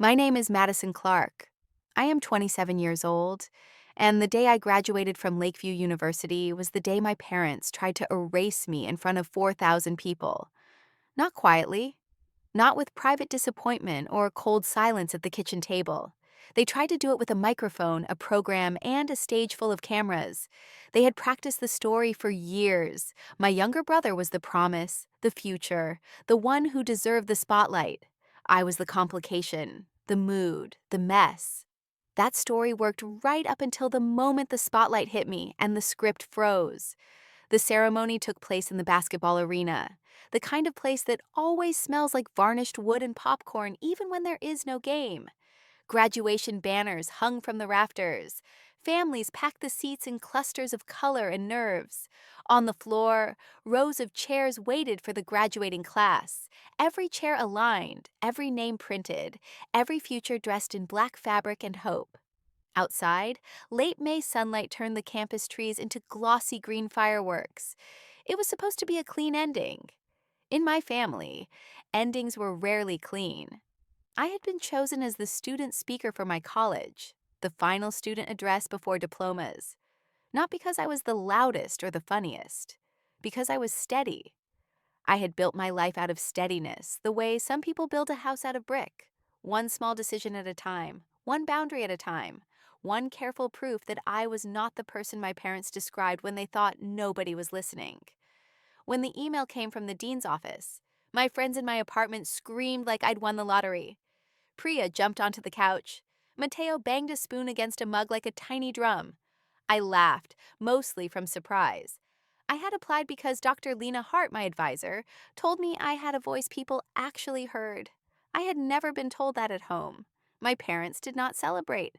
My name is Madison Clark. I am 27 years old, and the day I graduated from Lakeview University was the day my parents tried to erase me in front of 4,000 people. Not quietly, not with private disappointment or cold silence at the kitchen table. They tried to do it with a microphone, a program, and a stage full of cameras. They had practiced the story for years. My younger brother was the promise, the future, the one who deserved the spotlight. I was the complication, the mood, the mess. That story worked right up until the moment the spotlight hit me and the script froze. The ceremony took place in the basketball arena, the kind of place that always smells like varnished wood and popcorn even when there is no game. Graduation banners hung from the rafters. Families packed the seats in clusters of color and nerves. On the floor, rows of chairs waited for the graduating class. Every chair aligned, every name printed, every future dressed in black fabric and hope. Outside, late May sunlight turned the campus trees into glossy green fireworks. It was supposed to be a clean ending. In my family, endings were rarely clean. I had been chosen as the student speaker for my college, the final student address before diplomas. Not because I was the loudest or the funniest, because I was steady. I had built my life out of steadiness, the way some people build a house out of brick, one small decision at a time, one boundary at a time, one careful proof that I was not the person my parents described when they thought nobody was listening. When the email came from the dean's office, my friends in my apartment screamed like I'd won the lottery. Priya jumped onto the couch. Mateo banged a spoon against a mug like a tiny drum. I laughed, mostly from surprise. I had applied because Dr. Lena Hart, my advisor, told me I had a voice people actually heard. I had never been told that at home. My parents did not celebrate.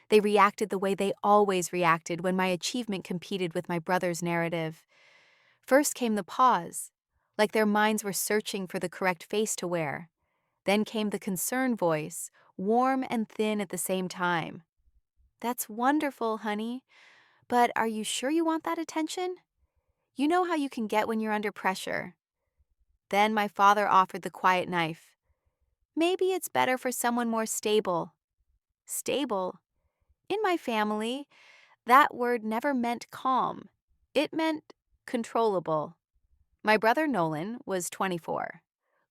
They reacted the way they always reacted when my achievement competed with my brother's narrative. First came the pause, like their minds were searching for the correct face to wear. Then came the concerned voice, warm and thin at the same time. "That's wonderful, honey, but are you sure you want that attention? You know how you can get when you're under pressure." Then my father offered the quiet knife. "Maybe it's better for someone more stable." Stable? In my family, that word never meant calm. It meant controllable. My brother Nolan was 24.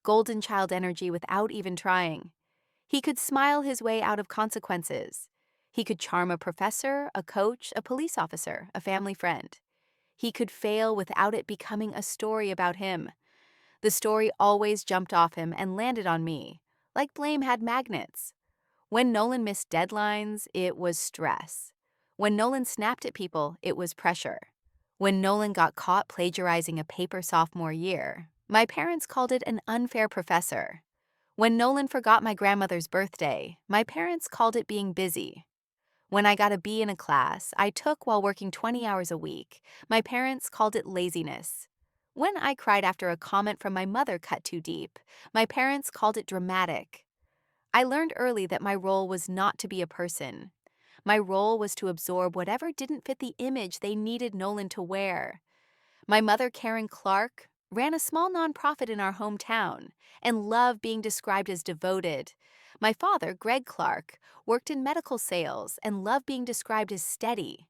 Golden child energy without even trying. He could smile his way out of consequences. He could charm a professor, a coach, a police officer, a family friend. He could fail without it becoming a story about him. The story always jumped off him and landed on me, like blame had magnets. When Nolan missed deadlines, it was stress. When Nolan snapped at people, it was pressure. When Nolan got caught plagiarizing a paper sophomore year, my parents called it an unfair professor. When Nolan forgot my grandmother's birthday, my parents called it being busy. When I got a B in a class I took while working 20 hours a week, my parents called it laziness. When I cried after a comment from my mother cut too deep, my parents called it dramatic. I learned early that my role was not to be a person. My role was to absorb whatever didn't fit the image they needed Nolan to wear. My mother, Karen Clark, ran a small nonprofit in our hometown and loved being described as devoted. My father, Greg Clark, worked in medical sales and loved being described as steady.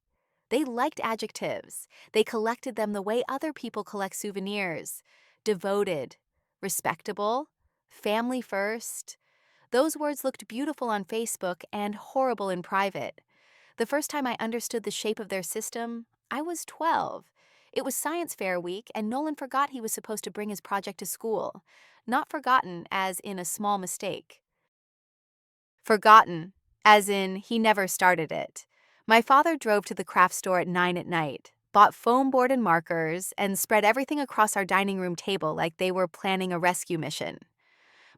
They liked adjectives. They collected them the way other people collect souvenirs. Devoted, respectable, family first. Those words looked beautiful on Facebook and horrible in private. The first time I understood the shape of their system, I was 12. It was science fair week, and Nolan forgot he was supposed to bring his project to school. Not forgotten, as in a small mistake. Forgotten, as in he never started it. My father drove to the craft store at 9 at night, bought foam board and markers, and spread everything across our dining room table like they were planning a rescue mission.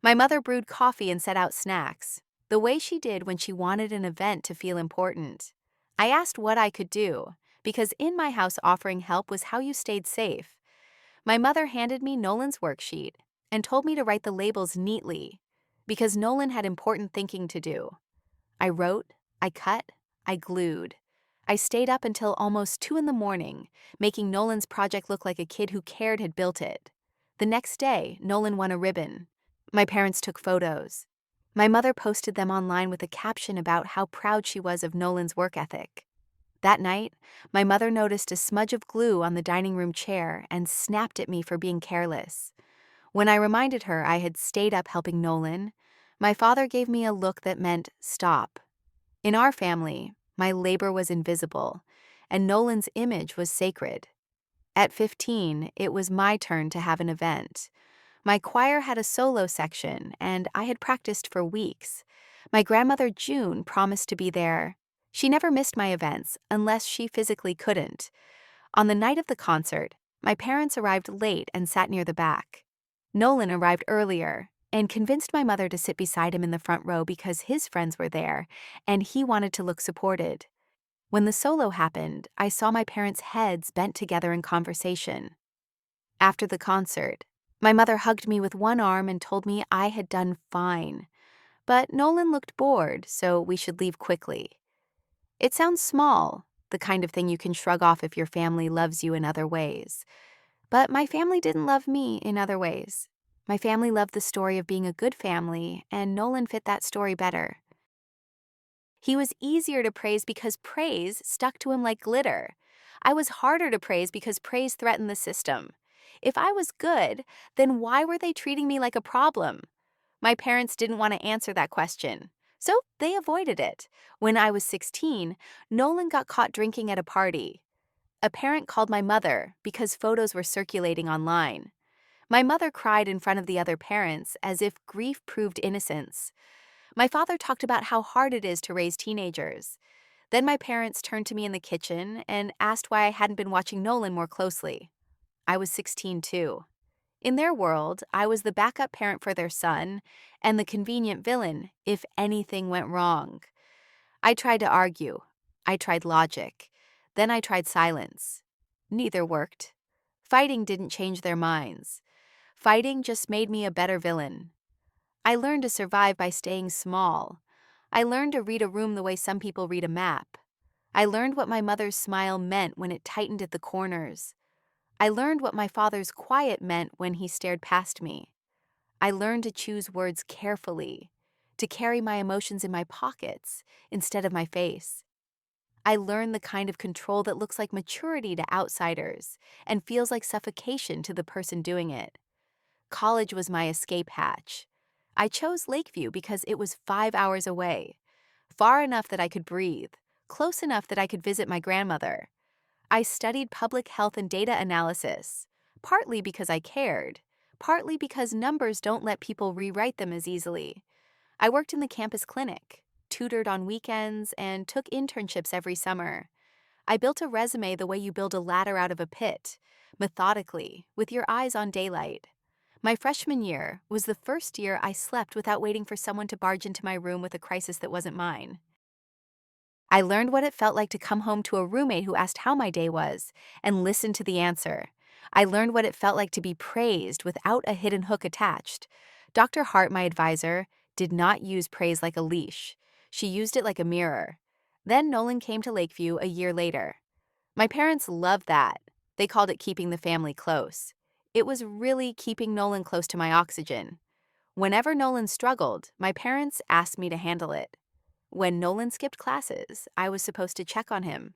My mother brewed coffee and set out snacks, the way she did when she wanted an event to feel important. I asked what I could do, because in my house offering help was how you stayed safe. My mother handed me Nolan's worksheet and told me to write the labels neatly, because Nolan had important thinking to do. I wrote, I cut, I glued. I stayed up until almost 2 in the morning, making Nolan's project look like a kid who cared had built it. The next day, Nolan won a ribbon. My parents took photos. My mother posted them online with a caption about how proud she was of Nolan's work ethic. That night, my mother noticed a smudge of glue on the dining room chair and snapped at me for being careless. When I reminded her I had stayed up helping Nolan, my father gave me a look that meant stop. In our family, my labor was invisible, and Nolan's image was sacred. At 15, it was my turn to have an event. My choir had a solo section, and I had practiced for weeks. My grandmother June promised to be there. She never missed my events unless she physically couldn't. On the night of the concert, my parents arrived late and sat near the back. Nolan arrived earlier and convinced my mother to sit beside him in the front row because his friends were there, and he wanted to look supported. When the solo happened, I saw my parents' heads bent together in conversation. After the concert, my mother hugged me with one arm and told me I had done fine. But Nolan looked bored, so we should leave quickly. It sounds small, the kind of thing you can shrug off if your family loves you in other ways. But my family didn't love me in other ways. My family loved the story of being a good family, and Nolan fit that story better. He was easier to praise because praise stuck to him like glitter. I was harder to praise because praise threatened the system. If I was good, then why were they treating me like a problem? My parents didn't want to answer that question, so they avoided it. When I was 16, Nolan got caught drinking at a party. A parent called my mother because photos were circulating online. My mother cried in front of the other parents as if grief proved innocence. My father talked about how hard it is to raise teenagers. Then my parents turned to me in the kitchen and asked why I hadn't been watching Nolan more closely. I was 16 too. In their world, I was the backup parent for their son and the convenient villain if anything went wrong. I tried to argue. I tried logic. Then I tried silence. Neither worked. Fighting didn't change their minds. Fighting just made me a better villain. I learned to survive by staying small. I learned to read a room the way some people read a map. I learned what my mother's smile meant when it tightened at the corners. I learned what my father's quiet meant when he stared past me. I learned to choose words carefully, to carry my emotions in my pockets instead of my face. I learned the kind of control that looks like maturity to outsiders and feels like suffocation to the person doing it. College was my escape hatch. I chose Lakeview because it was 5 hours away, far enough that I could breathe, close enough that I could visit my grandmother. I studied public health and data analysis, partly because I cared, partly because numbers don't let people rewrite them as easily. I worked in the campus clinic, tutored on weekends, and took internships every summer. I built a resume the way you build a ladder out of a pit, methodically, with your eyes on daylight. My freshman year was the first year I slept without waiting for someone to barge into my room with a crisis that wasn't mine. I learned what it felt like to come home to a roommate who asked how my day was and listen to the answer. I learned what it felt like to be praised without a hidden hook attached. Dr. Hart, my advisor, did not use praise like a leash. She used it like a mirror. Then Nolan came to Lakeview a year later. My parents loved that. They called it keeping the family close. It was really keeping Nolan close to my oxygen. Whenever Nolan struggled, my parents asked me to handle it. When Nolan skipped classes, I was supposed to check on him.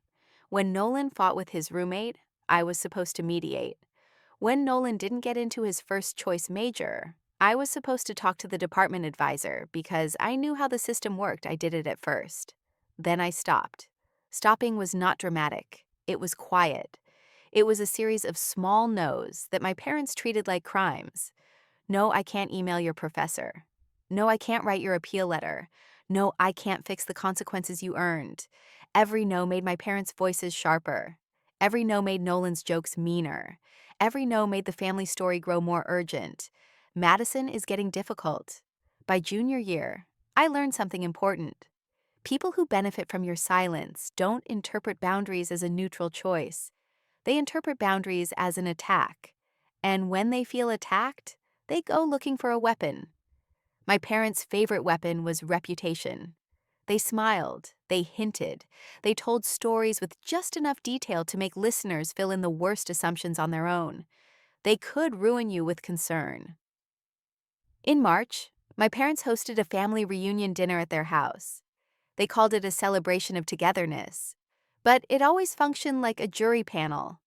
When Nolan fought with his roommate, I was supposed to mediate. When Nolan didn't get into his first choice major, I was supposed to talk to the department advisor because I knew how the system worked. I did it at first. Then I stopped. Stopping was not dramatic. It was quiet. It was a series of small no's that my parents treated like crimes. No, I can't email your professor. No, I can't write your appeal letter. No, I can't fix the consequences you earned. Every no made my parents' voices sharper. Every no made Nolan's jokes meaner. Every no made the family story grow more urgent. Madison is getting difficult. By junior year, I learned something important. People who benefit from your silence don't interpret boundaries as a neutral choice. They interpret boundaries as an attack. And when they feel attacked, they go looking for a weapon. My parents' favorite weapon was reputation. They smiled, they hinted, they told stories with just enough detail to make listeners fill in the worst assumptions on their own. They could ruin you with concern. In March, My parents hosted a family reunion dinner at their house. They called it a celebration of togetherness, but it always functioned like a jury panel.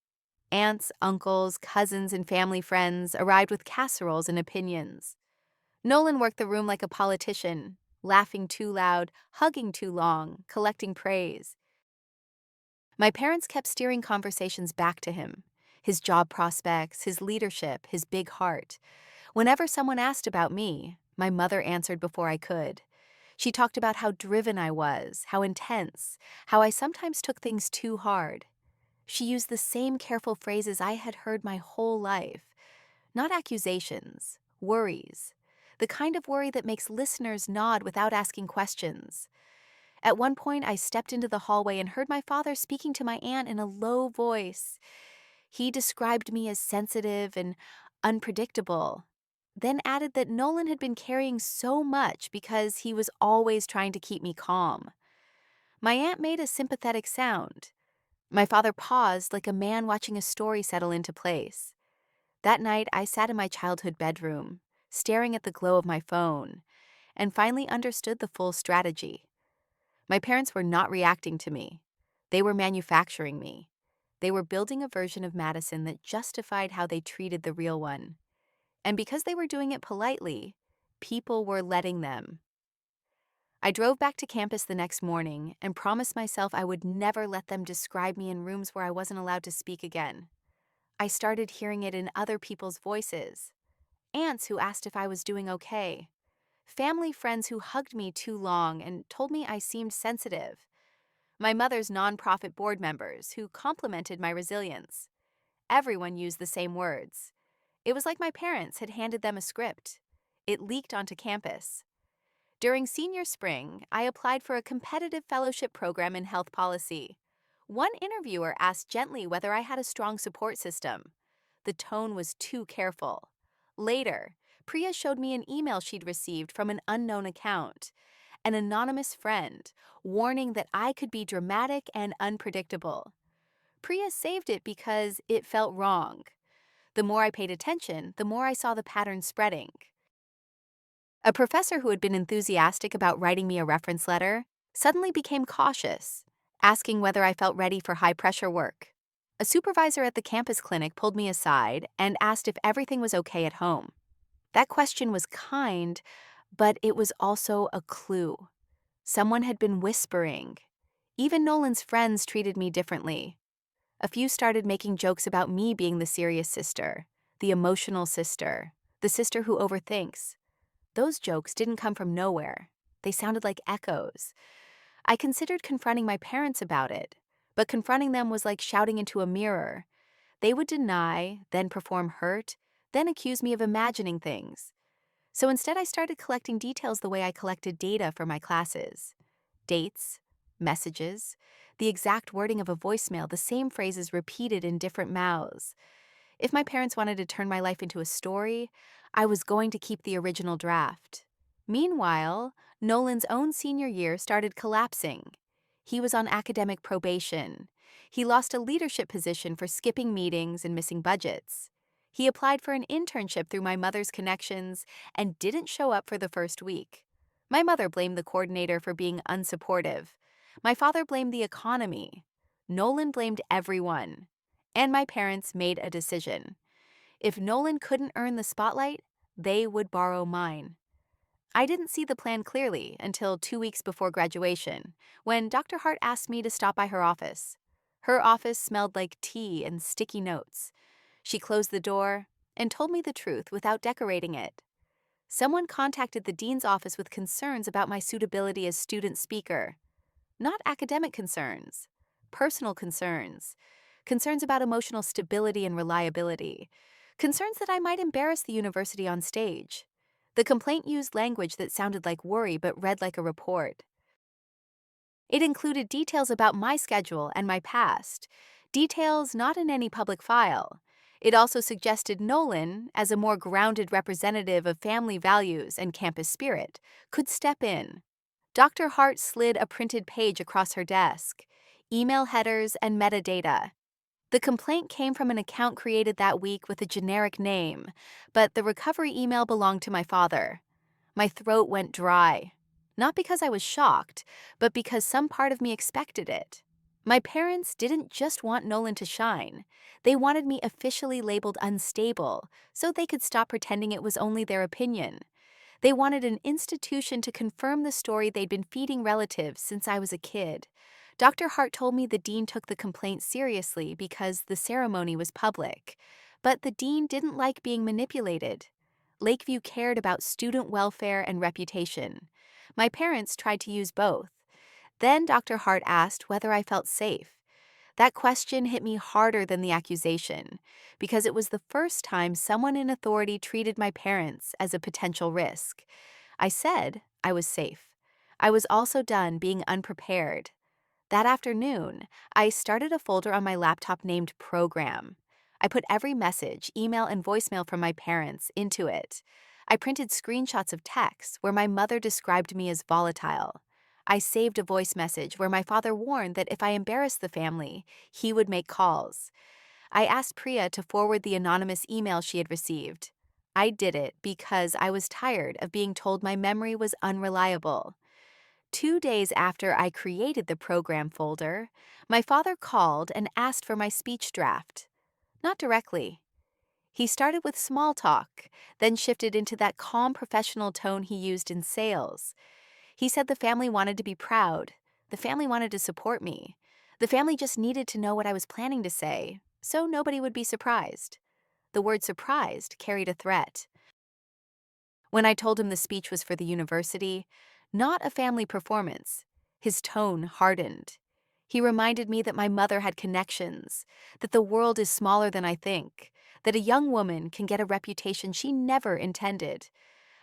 Aunts, uncles, cousins, and family friends arrived with casseroles and opinions. Nolan worked the room like a politician, laughing too loud, hugging too long, collecting praise. My parents kept steering conversations back to him, his job prospects, his leadership, his big heart. Whenever someone asked about me, my mother answered before I could. She talked about how driven I was, how intense, how I sometimes took things too hard. She used the same careful phrases I had heard my whole life. Not accusations, worries. The kind of worry that makes listeners nod without asking questions. At one point, I stepped into the hallway and heard my father speaking to my aunt in a low voice. He described me as sensitive and unpredictable, then added that Nolan had been carrying so much because he was always trying to keep me calm. My aunt made a sympathetic sound. My father paused like a man watching a story settle into place. That night, I sat in my childhood bedroom, staring at the glow of my phone, and finally understood the full strategy. My parents were not reacting to me. They were manufacturing me. They were building a version of Madison that justified how they treated the real one. And because they were doing it politely, people were letting them. I drove back to campus the next morning and promised myself I would never let them describe me in rooms where I wasn't allowed to speak again. I started hearing it in other people's voices. Aunts who asked if I was doing okay. Family friends who hugged me too long and told me I seemed sensitive. My mother's nonprofit board members who complimented my resilience. Everyone used the same words. It was like my parents had handed them a script. It leaked onto campus. During senior spring, I applied for a competitive fellowship program in health policy. One interviewer asked gently whether I had a strong support system. The tone was too careful. Later, Priya showed me an email she'd received from an unknown account, an anonymous friend, warning that I could be dramatic and unpredictable. Priya saved it because it felt wrong. The more I paid attention, the more I saw the pattern spreading. A professor who had been enthusiastic about writing me a reference letter suddenly became cautious, asking whether I felt ready for high-pressure work. A supervisor at the campus clinic pulled me aside and asked if everything was okay at home. That question was kind, but it was also a clue. Someone had been whispering. Even Nolan's friends treated me differently. A few started making jokes about me being the serious sister, the emotional sister, the sister who overthinks. Those jokes didn't come from nowhere. They sounded like echoes. I considered confronting my parents about it, but confronting them was like shouting into a mirror. They would deny, then perform hurt, then accuse me of imagining things. So instead, I started collecting details the way I collected data for my classes. Dates, messages, the exact wording of a voicemail, the same phrases repeated in different mouths. If my parents wanted to turn my life into a story, I was going to keep the original draft. Meanwhile, Nolan's own senior year started collapsing. He was on academic probation. He lost a leadership position for skipping meetings and missing budgets. He applied for an internship through my mother's connections and didn't show up for the first week. My mother blamed the coordinator for being unsupportive. My father blamed the economy. Nolan blamed everyone. And my parents made a decision. If Nolan couldn't earn the spotlight, they would borrow mine. I didn't see the plan clearly until 2 weeks before graduation, when Dr. Hart asked me to stop by her office. Her office smelled like tea and sticky notes. She closed the door and told me the truth without decorating it. Someone contacted the dean's office with concerns about my suitability as student speaker. Not academic concerns, personal concerns. Concerns about emotional stability and reliability. Concerns that I might embarrass the university on stage. The complaint used language that sounded like worry but read like a report. It included details about my schedule and my past, details not in any public file. It also suggested Nolan, as a more grounded representative of family values and campus spirit, could step in. Dr. Hart slid a printed page across her desk, email headers and metadata. The complaint came from an account created that week with a generic name, but the recovery email belonged to my father. My throat went dry. Not because I was shocked, but because some part of me expected it. My parents didn't just want Nolan to shine. They wanted me officially labeled unstable so they could stop pretending it was only their opinion. They wanted an institution to confirm the story they'd been feeding relatives since I was a kid. Dr. Hart told me the dean took the complaint seriously because the ceremony was public. But the dean didn't like being manipulated. Lakeview cared about student welfare and reputation. My parents tried to use both. Then Dr. Hart asked whether I felt safe. That question hit me harder than the accusation, because it was the first time someone in authority treated my parents as a potential risk. I said I was safe. I was also done being unprepared. That afternoon, I started a folder on my laptop named Program. I put every message, email, and voicemail from my parents into it. I printed screenshots of texts where my mother described me as volatile. I saved a voice message where my father warned that if I embarrassed the family, he would make calls. I asked Priya to forward the anonymous email she had received. I did it because I was tired of being told my memory was unreliable. 2 days after I created the program folder, my father called and asked for my speech draft. Not directly. He started with small talk, then shifted into that calm professional tone he used in sales. He said the family wanted to be proud. The family wanted to support me. The family just needed to know what I was planning to say, so nobody would be surprised. The word surprised carried a threat. When I told him the speech was for the university, not a family performance, his tone hardened. He reminded me that my mother had connections, that the world is smaller than I think, that a young woman can get a reputation she never intended.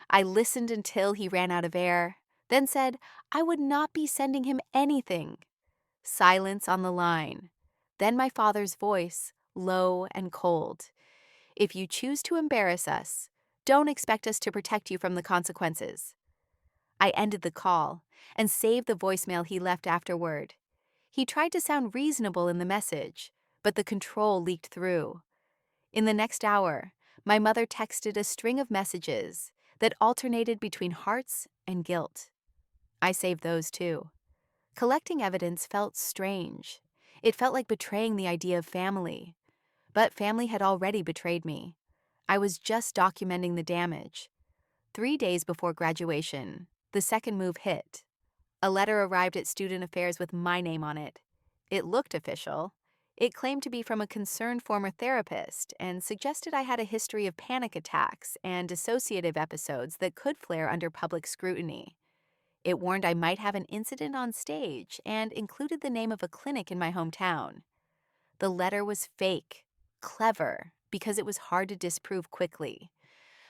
I listened until he ran out of air, then said I would not be sending him anything. Silence on the line. Then my father's voice, low and cold. If you choose to embarrass us, don't expect us to protect you from the consequences. I ended the call and saved the voicemail he left afterward. He tried to sound reasonable in the message, but the control leaked through. In the next hour, my mother texted a string of messages that alternated between hearts and guilt. I saved those too. Collecting evidence felt strange. It felt like betraying the idea of family. But family had already betrayed me. I was just documenting the damage. 3 days before graduation, the second move hit. A letter arrived at Student Affairs with my name on it. It looked official. It claimed to be from a concerned former therapist and suggested I had a history of panic attacks and dissociative episodes that could flare under public scrutiny. It warned I might have an incident on stage and included the name of a clinic in my hometown. The letter was fake, clever, because it was hard to disprove quickly.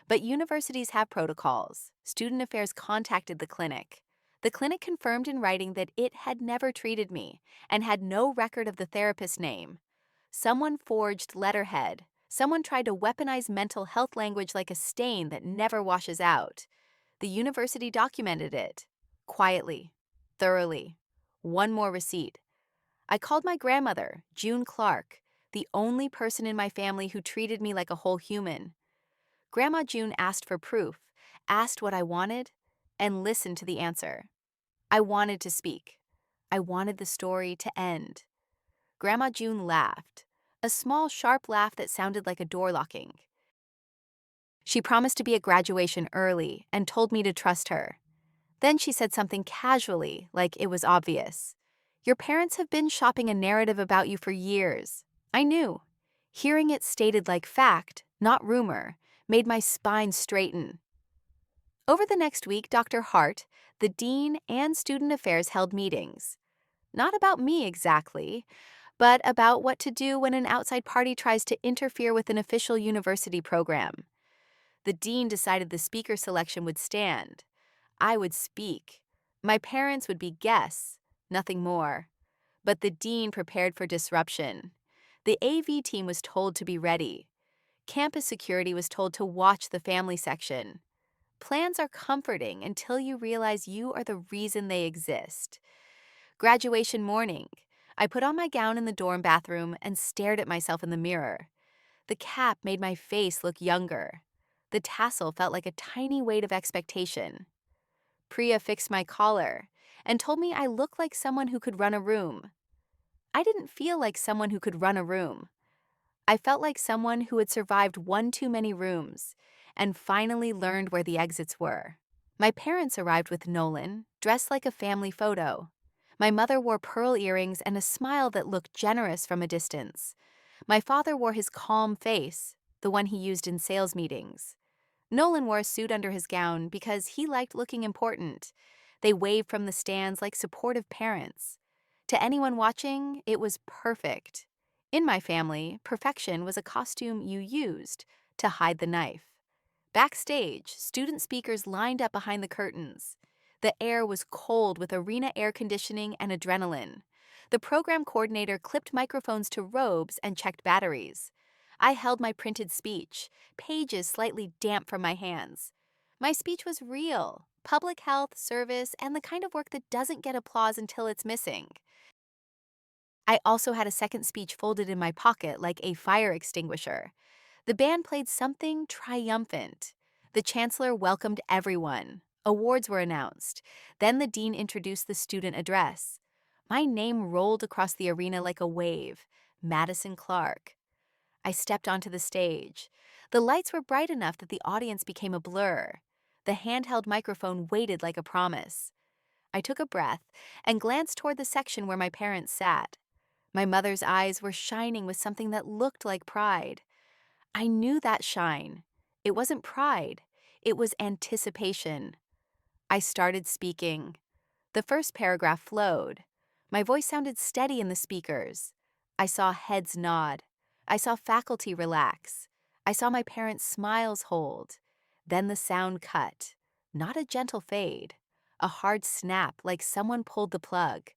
But universities have protocols. Student Affairs contacted the clinic. The clinic confirmed in writing that it had never treated me and had no record of the therapist's name. Someone forged letterhead. Someone tried to weaponize mental health language like a stain that never washes out. The university documented it. Quietly. Thoroughly. One more receipt. I called my grandmother, June Clark, the only person in my family who treated me like a whole human. Grandma June asked for proof, asked what I wanted, and listened to the answer. I wanted to speak. I wanted the story to end. Grandma June laughed, a small, sharp laugh that sounded like a door locking. She promised to be at graduation early and told me to trust her. Then she said something casually, like it was obvious. Your parents have been shopping a narrative about you for years. I knew. Hearing it stated like fact, not rumor, made my spine straighten. Over the next week, Dr. Hart, the dean, and Student Affairs held meetings. Not about me exactly, but about what to do when an outside party tries to interfere with an official university program. The dean decided the speaker selection would stand. I would speak. My parents would be guests, nothing more. But the dean prepared for disruption. The AV team was told to be ready. Campus security was told to watch the family section. Plans are comforting until you realize you are the reason they exist. Graduation morning, I put on my gown in the dorm bathroom and stared at myself in the mirror. The cap made my face look younger. The tassel felt like a tiny weight of expectation. Priya fixed my collar and told me I looked like someone who could run a room. I didn't feel like someone who could run a room. I felt like someone who had survived one too many rooms and finally learned where the exits were. My parents arrived with Nolan, dressed like a family photo. My mother wore pearl earrings and a smile that looked generous from a distance. My father wore his calm face, the one he used in sales meetings. Nolan wore a suit under his gown because he liked looking important. They waved from the stands like supportive parents. To anyone watching, it was perfect. In my family, perfection was a costume you used to hide the knife. Backstage, student speakers lined up behind the curtains. The air was cold with arena air conditioning and adrenaline. The program coordinator clipped microphones to robes and checked batteries. I held my printed speech, pages slightly damp from my hands. My speech was real, public health, service, and the kind of work that doesn't get applause until it's missing. I also had a second speech folded in my pocket like a fire extinguisher. The band played something triumphant. The chancellor welcomed everyone. Awards were announced. Then the dean introduced the student address. My name rolled across the arena like a wave. Madison Clark. I stepped onto the stage. The lights were bright enough that the audience became a blur. The handheld microphone waited like a promise. I took a breath and glanced toward the section where my parents sat. My mother's eyes were shining with something that looked like pride. I knew that shine. It wasn't pride. It was anticipation. I started speaking. The first paragraph flowed. My voice sounded steady in the speakers. I saw heads nod. I saw faculty relax. I saw my parents' smiles hold. Then the sound cut. Not a gentle fade. A hard snap like someone pulled the plug.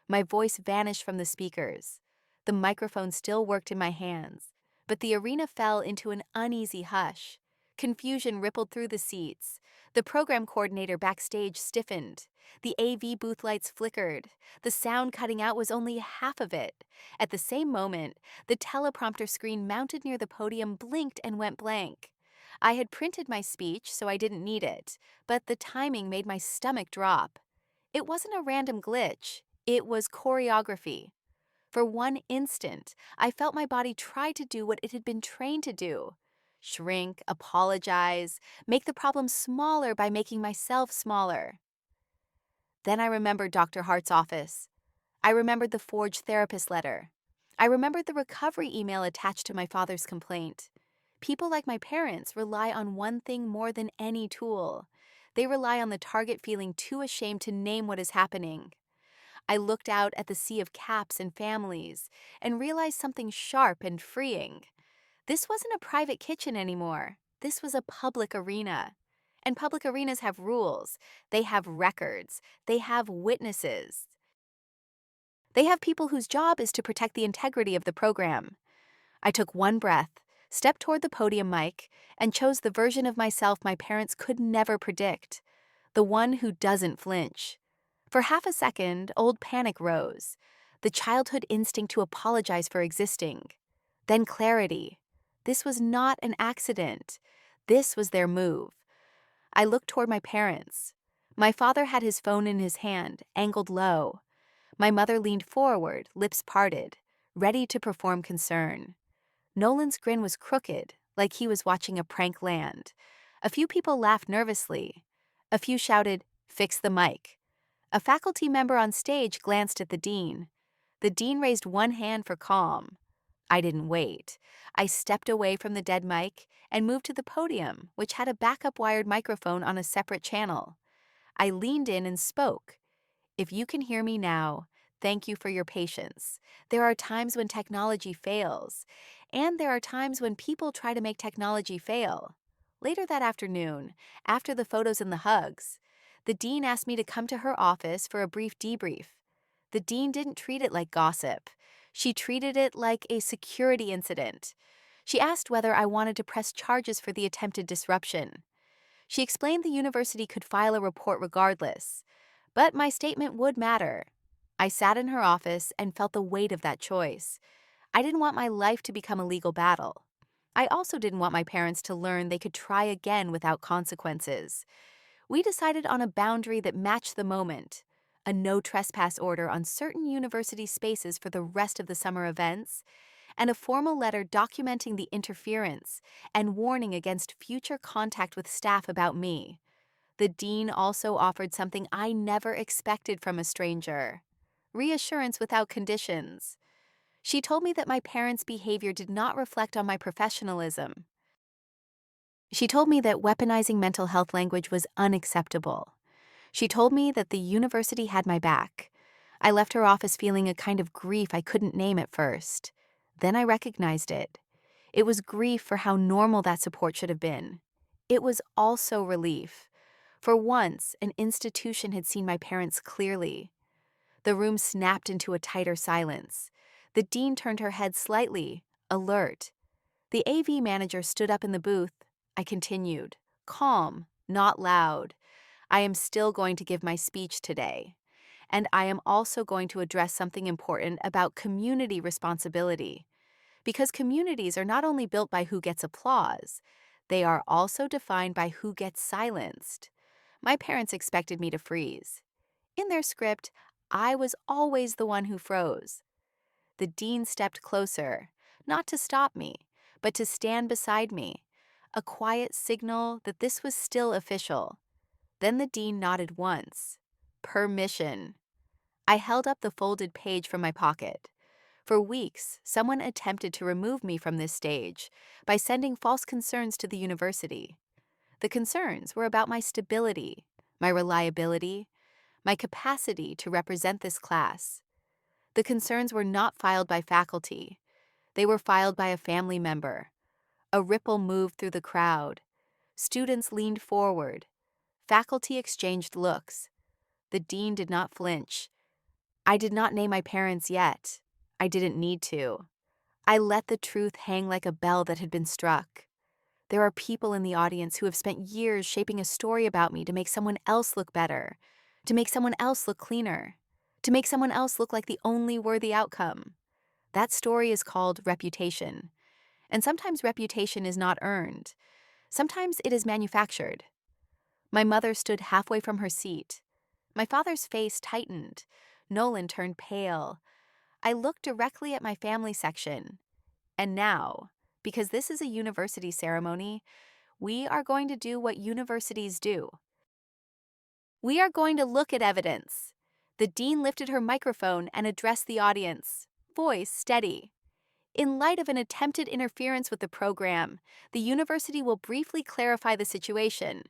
My voice vanished from the speakers. The microphone still worked in my hands, but the arena fell into an uneasy hush. Confusion rippled through the seats. The program coordinator backstage stiffened. The AV booth lights flickered. The sound cutting out was only half of it. At the same moment, the teleprompter screen mounted near the podium blinked and went blank. I had printed my speech, so I didn't need it, but the timing made my stomach drop. It wasn't a random glitch. It was choreography. For one instant, I felt my body try to do what it had been trained to do: shrink, apologize, make the problem smaller by making myself smaller. Then I remembered Dr. Hart's office. I remembered the forged therapist letter. I remembered the recovery email attached to my father's complaint. People like my parents rely on one thing more than any tool. They rely on the target feeling too ashamed to name what is happening. I looked out at the sea of caps and families and realized something sharp and freeing. This wasn't a private kitchen anymore. This was a public arena. And public arenas have rules. They have records. They have witnesses. They have people whose job is to protect the integrity of the program. I took one breath, stepped toward the podium mic, and chose the version of myself my parents could never predict, the one who doesn't flinch. For half a second, old panic rose, the childhood instinct to apologize for existing. Then clarity. This was not an accident. This was their move. I looked toward my parents. My father had his phone in his hand, angled low. My mother leaned forward, lips parted, ready to perform concern. Nolan's grin was crooked, like he was watching a prank land. A few people laughed nervously. A few shouted, "Fix the mic." A faculty member on stage glanced at the dean. The dean raised one hand for calm. I didn't wait. I stepped away from the dead mic and moved to the podium, which had a backup wired microphone on a separate channel. I leaned in and spoke. If you can hear me now, thank you for your patience. There are times when technology fails, and there are times when people try to make technology fail. Later that afternoon, after the photos and the hugs, the dean asked me to come to her office for a brief debrief. The dean didn't treat it like gossip. She treated it like a security incident. She asked whether I wanted to press charges for the attempted disruption. She explained the university could file a report regardless, but my statement would matter. I sat in her office and felt the weight of that choice. I didn't want my life to become a legal battle. I also didn't want my parents to learn they could try again without consequences. We decided on a boundary that matched the moment, a no trespass order on certain university spaces for the rest of the summer events, and a formal letter documenting the interference and warning against future contact with staff about me. The dean also offered something I never expected from a stranger: reassurance without conditions. She told me that my parents' behavior did not reflect on my professionalism. She told me that weaponizing mental health language was unacceptable. She told me that the university had my back. I left her office feeling a kind of grief I couldn't name at first. Then I recognized it. It was grief for how normal that support should have been. It was also relief. For once, an institution had seen my parents clearly. The room snapped into a tighter silence. The dean turned her head slightly, alert. The AV manager stood up in the booth. I continued, calm, not loud. I am still going to give my speech today. And I am also going to address something important about community responsibility. Because communities are not only built by who gets applause, they are also defined by who gets silenced. My parents expected me to freeze. In their script, I was always the one who froze. The dean stepped closer, not to stop me, but to stand beside me, a quiet signal that this was still official. Then the dean nodded once. Permission. I held up the folded page from my pocket. For weeks, someone attempted to remove me from this stage by sending false concerns to the university. The concerns were about my stability, my reliability, my capacity to represent this class. The concerns were not filed by faculty. They were filed by a family member. A ripple moved through the crowd. Students leaned forward. Faculty exchanged looks. The dean did not flinch. I did not name my parents yet. I didn't need to. I let the truth hang like a bell that had been struck. There are people in the audience who have spent years shaping a story about me to make someone else look better, to make someone else look cleaner, to make someone else look like the only worthy outcome. That story is called reputation. And sometimes reputation is not earned. Sometimes it is manufactured. My mother stood halfway from her seat. My father's face tightened. Nolan turned pale. I looked directly at my family section. And now, because this is a university ceremony, we are going to do what universities do. We are going to look at evidence. The dean lifted her microphone and addressed the audience, voice steady. In light of an attempted interference with the program, the university will briefly clarify the situation.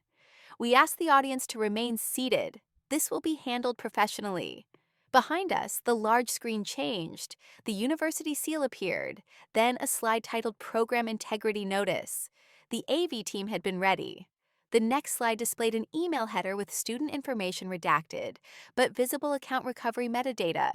We ask the audience to remain seated. This will be handled professionally. Behind us, the large screen changed. The university seal appeared, then a slide titled Program Integrity Notice. The AV team had been ready. The next slide displayed an email header with student information redacted, but visible account recovery metadata.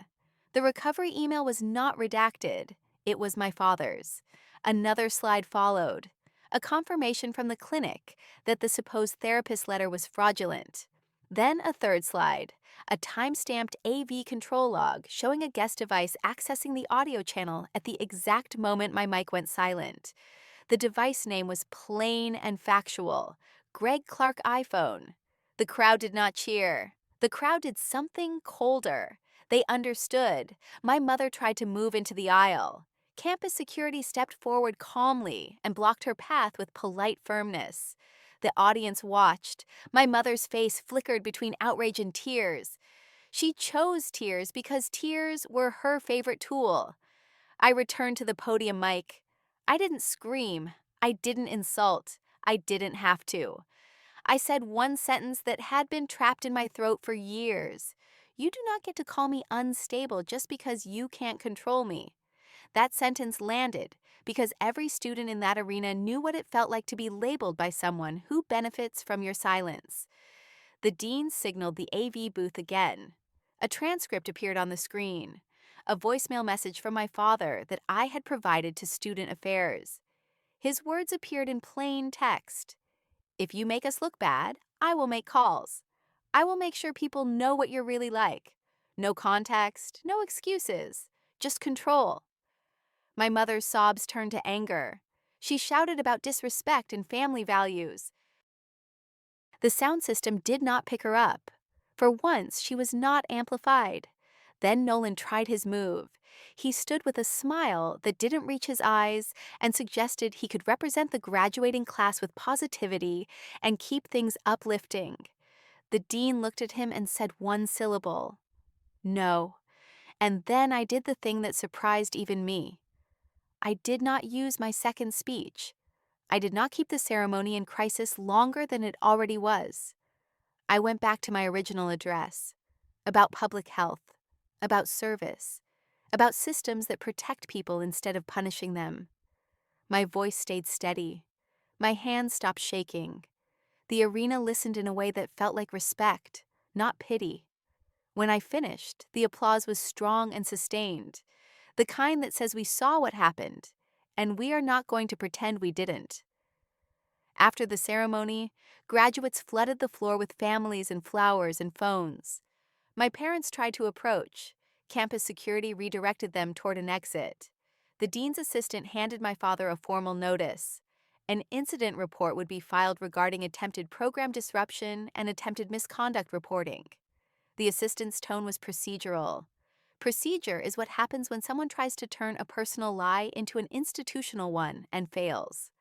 The recovery email was not redacted. It was my father's. Another slide followed, a confirmation from the clinic that the supposed therapist letter was fraudulent. Then a third slide, a time-stamped AV control log showing a guest device accessing the audio channel at the exact moment my mic went silent. The device name was plain and factual: Greg Clark iPhone. The crowd did not cheer. The crowd did something colder. They understood. My mother tried to move into the aisle. Campus security stepped forward calmly and blocked her path with polite firmness. The audience watched. My mother's face flickered between outrage and tears. She chose tears because tears were her favorite tool. I returned to the podium mic. I didn't scream. I didn't insult. I didn't have to. I said one sentence that had been trapped in my throat for years. You do not get to call me unstable just because you can't control me. That sentence landed because every student in that arena knew what it felt like to be labeled by someone who benefits from your silence. The dean signaled the AV booth again. A transcript appeared on the screen, a voicemail message from my father that I had provided to student affairs. His words appeared in plain text. If you make us look bad, I will make calls. I will make sure people know what you're really like. No context, no excuses, just control. My mother's sobs turned to anger. She shouted about disrespect and family values. The sound system did not pick her up. For once, she was not amplified. Then Nolan tried his move. He stood with a smile that didn't reach his eyes and suggested he could represent the graduating class with positivity and keep things uplifting. The dean looked at him and said one syllable, "No." And then I did the thing that surprised even me. I did not use my second speech. I did not keep the ceremony in crisis longer than it already was. I went back to my original address, about public health, about service, about systems that protect people instead of punishing them. My voice stayed steady. My hands stopped shaking. The arena listened in a way that felt like respect, not pity. When I finished, the applause was strong and sustained, the kind that says we saw what happened, and we are not going to pretend we didn't. After the ceremony, graduates flooded the floor with families and flowers and phones. My parents tried to approach. Campus security redirected them toward an exit. The dean's assistant handed my father a formal notice. An incident report would be filed regarding attempted program disruption and attempted misconduct reporting. The assistant's tone was procedural. Procedure is what happens when someone tries to turn a personal lie into an institutional one and fails.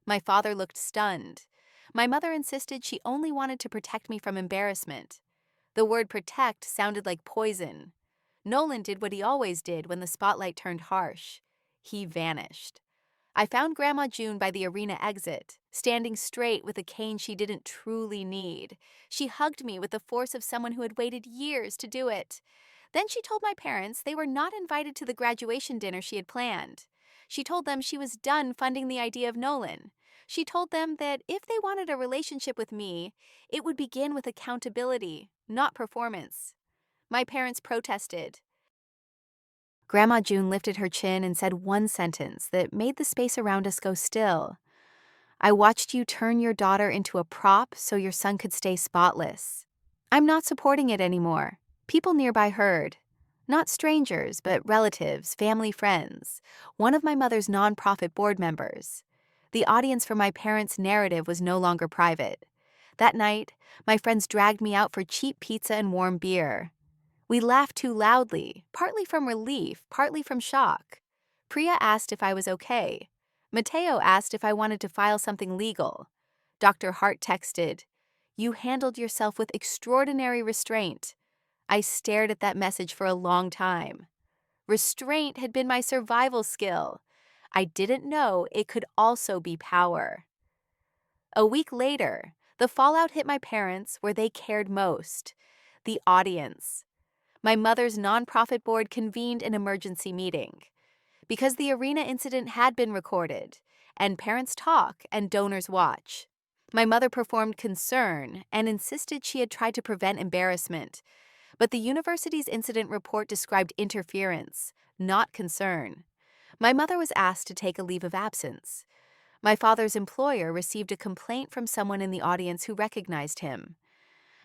My father looked stunned. My mother insisted she only wanted to protect me from embarrassment. The word protect sounded like poison. Nolan did what he always did when the spotlight turned harsh. He vanished. I found Grandma June by the arena exit, standing straight with a cane she didn't truly need. She hugged me with the force of someone who had waited years to do it. Then she told my parents they were not invited to the graduation dinner she had planned. She told them she was done funding the idea of Nolan. She told them that if they wanted a relationship with me, it would begin with accountability, not performance. My parents protested. Grandma June lifted her chin and said one sentence that made the space around us go still. "I watched you turn your daughter into a prop so your son could stay spotless. I'm not supporting it anymore." People nearby heard. Not strangers, but relatives, family, friends. One of my mother's nonprofit board members. The audience for my parents' narrative was no longer private. That night, my friends dragged me out for cheap pizza and warm beer. We laughed too loudly, partly from relief, partly from shock. Priya asked if I was okay. Mateo asked if I wanted to file something legal. Dr. Hart texted, "You handled yourself with extraordinary restraint." I stared at that message for a long time. Restraint had been my survival skill. I didn't know it could also be power. A week later, the fallout hit my parents where they cared most, the audience. My mother's nonprofit board convened an emergency meeting. Because the arena incident had been recorded, and parents talk and donors watch. My mother performed concern and insisted she had tried to prevent embarrassment, but the university's incident report described interference, not concern. My mother was asked to take a leave of absence. My father's employer received a complaint from someone in the audience who recognized him.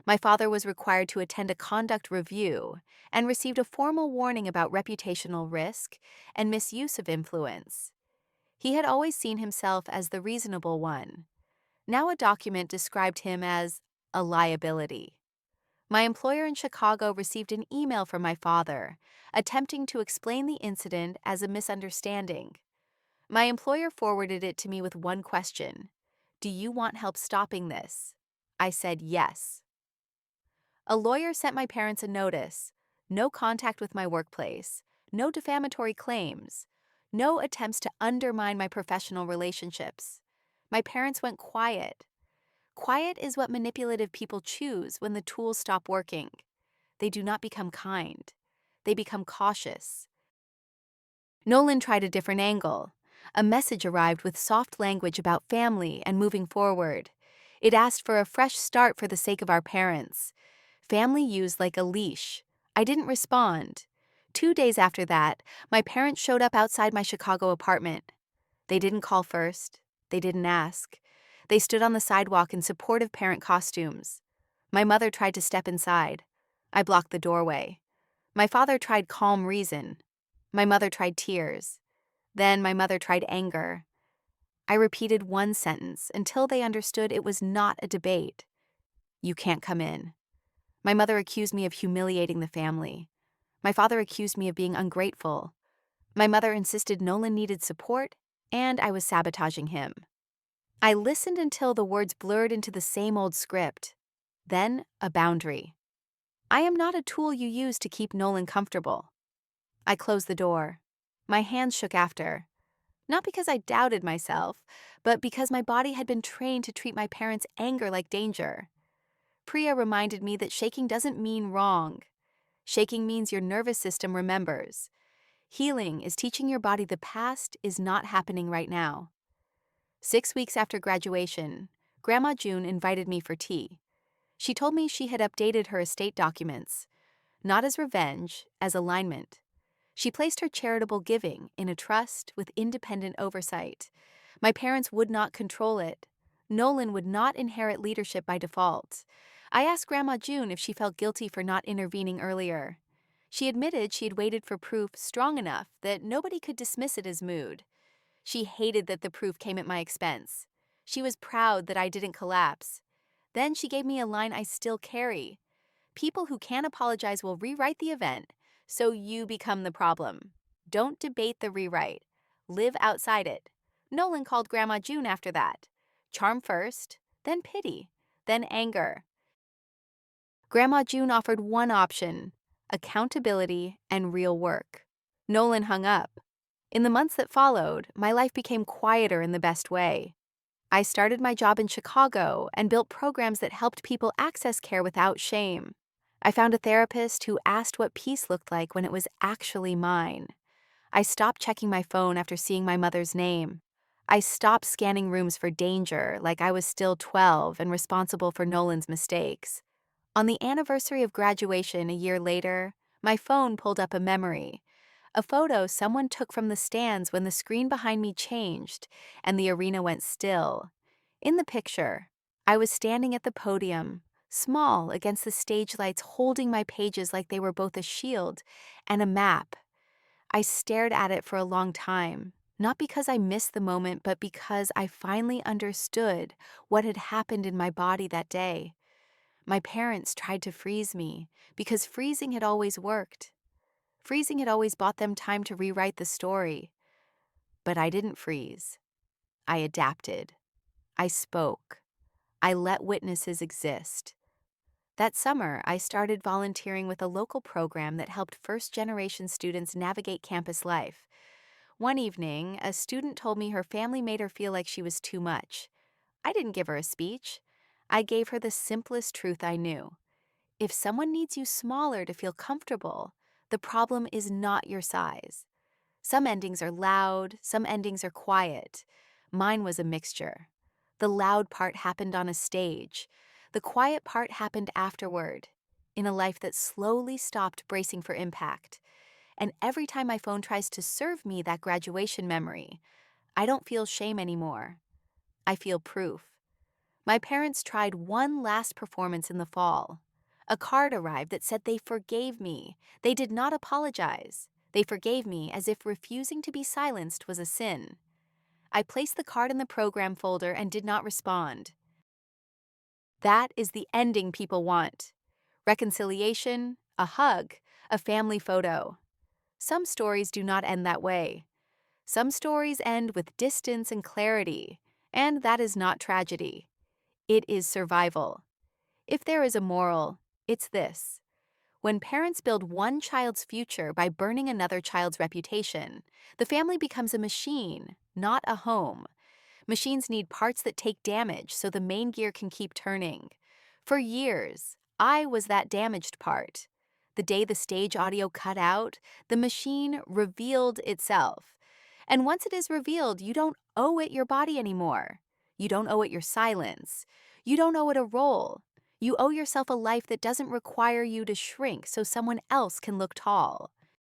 My father was required to attend a conduct review and received a formal warning about reputational risk and misuse of influence. He had always seen himself as the reasonable one. Now a document described him as a liability. My employer in Chicago received an email from my father, attempting to explain the incident as a misunderstanding. My employer forwarded it to me with one question: "Do you want help stopping this?" I said yes. A lawyer sent my parents a notice: no contact with my workplace, no defamatory claims, no attempts to undermine my professional relationships. My parents went quiet. Quiet is what manipulative people choose when the tools stop working. They do not become kind. They become cautious. Nolan tried a different angle. A message arrived with soft language about family and moving forward. It asked for a fresh start for the sake of our parents. Family used like a leash. I didn't respond. 2 days after that, my parents showed up outside my Chicago apartment. They didn't call first. They didn't ask. They stood on the sidewalk in supportive parent costumes. My mother tried to step inside. I blocked the doorway. My father tried calm reason. My mother tried tears. Then my mother tried anger. I repeated one sentence until they understood it was not a debate. You can't come in. My mother accused me of humiliating the family. My father accused me of being ungrateful. My mother insisted Nolan needed support, and I was sabotaging him. I listened until the words blurred into the same old script. Then, a boundary. I am not a tool you use to keep Nolan comfortable. I closed the door. My hands shook after. Not because I doubted myself, but because my body had been trained to treat my parents' anger like danger. Priya reminded me that shaking doesn't mean wrong. Shaking means your nervous system remembers. Healing is teaching your body the past is not happening right now. 6 weeks after graduation, Grandma June invited me for tea. She told me she had updated her estate documents, not as revenge, as alignment. She placed her charitable giving in a trust with independent oversight. My parents would not control it. Nolan would not inherit leadership by default. I asked Grandma June if she felt guilty for not intervening earlier. She admitted she had waited for proof strong enough that nobody could dismiss it as mood. She hated that the proof came at my expense. She was proud that I didn't collapse. Then she gave me a line I still carry. People who can't apologize will rewrite the event, so you become the problem. Don't debate the rewrite. Live outside it. Nolan called Grandma June after that. Charm first, then pity, then anger. Grandma June offered one option: accountability and real work. Nolan hung up. In the months that followed, my life became quieter in the best way. I started my job in Chicago and built programs that helped people access care without shame. I found a therapist who asked what peace looked like when it was actually mine. I stopped checking my phone after seeing my mother's name. I stopped scanning rooms for danger like I was still 12 and responsible for Nolan's mistakes. On the anniversary of graduation a year later, my phone pulled up a memory. A photo someone took from the stands when the screen behind me changed and the arena went still. In the picture, I was standing at the podium, small against the stage lights, holding my pages like they were both a shield and a map. I stared at it for a long time, not because I missed the moment, but because I finally understood what had happened in my body that day. My parents tried to freeze me because freezing had always worked. Freezing had always bought them time to rewrite the story. But I didn't freeze. I adapted. I spoke. I let witnesses exist. That summer, I started volunteering with a local program that helped first-generation students navigate campus life. One evening, a student told me her family made her feel like she was too much. I didn't give her a speech. I gave her the simplest truth I knew. If someone needs you smaller to feel comfortable, the problem is not your size. Some endings are loud, some endings are quiet. Mine was a mixture. The loud part happened on a stage. The quiet part happened afterward, in a life that slowly stopped bracing for impact. And every time my phone tries to serve me that graduation memory, I don't feel shame anymore. I feel proof. My parents tried one last performance in the fall. A card arrived that said they forgave me. They did not apologize. They forgave me as if refusing to be silenced was a sin. I placed the card in the program folder and did not respond. That is the ending people want. Reconciliation, a hug, a family photo. Some stories do not end that way. Some stories end with distance and clarity, and that is not tragedy. It is survival. If there is a moral, it's this. When parents build one child's future by burning another child's reputation, the family becomes a machine, not a home. Machines need parts that take damage so the main gear can keep turning. For years, I was that damaged part. The day the stage audio cut out, the machine revealed itself. And once it is revealed, you don't owe it your body anymore. You don't owe it your silence. You don't owe it a role. You owe yourself a life that doesn't require you to shrink so someone else can look tall.